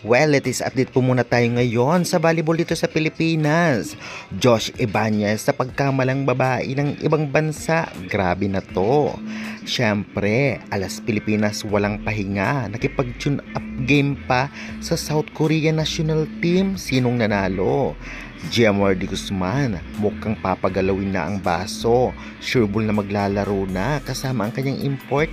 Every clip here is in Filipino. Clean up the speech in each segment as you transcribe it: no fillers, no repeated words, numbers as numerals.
Well, latest update po muna tayo ngayon sa volleyball dito sa Pilipinas. Josh Ibanez sa pagkamalang babae ng ibang bansa. Grabe na to. Siyempre, alas Pilipinas walang pahinga. Nakipag-tune up game pa sa South Korea national team. Sinong nanalo? Jemar de Guzman, mukhang papagalawin na ang baso. Sureball na maglalaro na kasama ang kanyang import.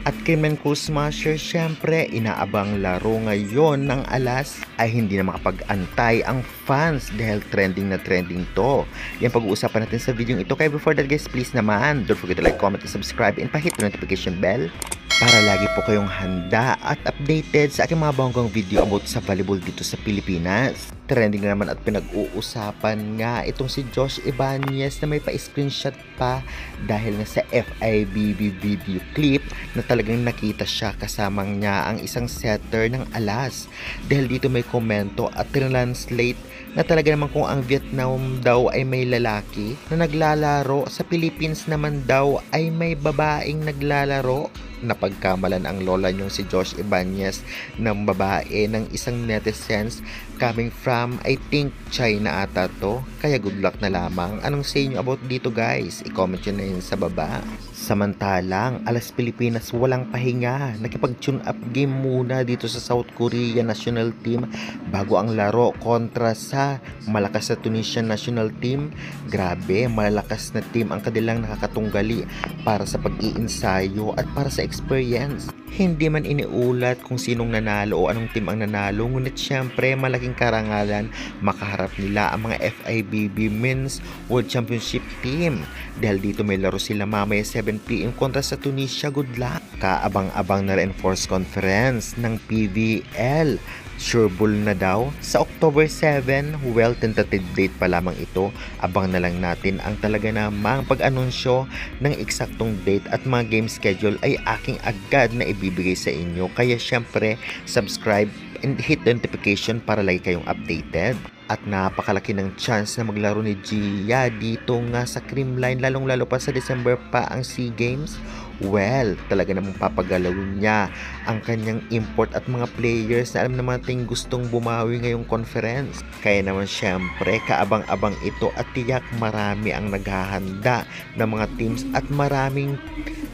At kay Menko Smasher, syempre, inaabang laro ngayon ng alas ay hindi na makapag-antay ang fans dahil trending na trending to. Yan pag-uusapan natin sa video ito. Kaya before that guys, please naman, don't forget to like, comment, and subscribe, and pahit the notification bell para lagi po kayong handa at updated sa aking mga bonggang video about sa volleyball dito sa Pilipinas. Trending naman at pinag-uusapan nga itong si Josh Ibanez na may pa-screenshot pa dahil nga sa FIVB video clip na talagang nakita siya kasamang niya ang isang setter ng alas. Dahil dito may komento at translate na talaga naman kung ang Vietnam daw ay may lalaki na naglalaro, sa Philippines naman daw ay may babaeng naglalaro. Napagkamalan ang lola niyong si Josh Ibanez ng babae ng isang netizens coming from, I think, China ata to. Kaya good luck na lamang. Anong say nyo about dito guys? I-comment nyo na yun sa baba. Samantalang, alas Pilipinas walang pahinga. Nakipag-tune up game muna dito sa South Korea national team bago ang laro kontra sa malakas na Tunisian national team. Grabe, malalakas na team ang kanilang nakakatunggali para sa pag-iinsayo at para sa experience. Hindi man iniulat kung sinong nanalo o anong team ang nanalo, ngunit syempre malaking karangalan makaharap nila ang mga FIVB Men's World Championship team. Dahil dito may laro sila mamaya 7 PM kontra sa Tunisia. Good luck! Kaabang-abang na reinforced conference ng PVL. Sureball na daw sa October 7. Well, tentative date pa lamang ito. Abang na lang natin ang talaga namang pag-anunsyo ng eksaktong date at mga game schedule ay aking agad na ibibigay sa inyo. Kaya syempre, subscribe and hit the notification para lagi kayong updated. At napakalaki ng chance na maglaro ni Gia dito nga sa Creamline, lalong-lalo pa sa December pa ang SEA Games. Well, talaga namang papagalawin niya ang kanyang import at mga players na alam naman natin gustong bumawi ngayong conference. Kaya naman syempre, kaabang-abang ito at tiyak marami ang naghahanda ng mga teams at maraming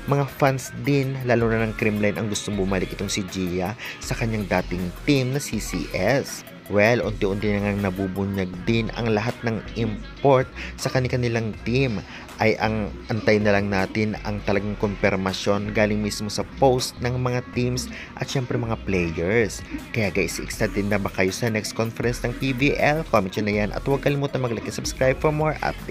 mga fans din, lalo na ng Creamline, ang gustong bumalik itong si Gia sa kanyang dating team na CCS. Well, unti-unti na nga nabubunyag din ang lahat ng import sa kanilang team. Ay ang antay na lang natin ang talagang konfirmasyon galing mismo sa post ng mga teams at syempre mga players. Kaya guys, excited na ba kayo sa next conference ng PVL? Comment nyo na yan at huwag kalimutan mag-like and subscribe for more updates.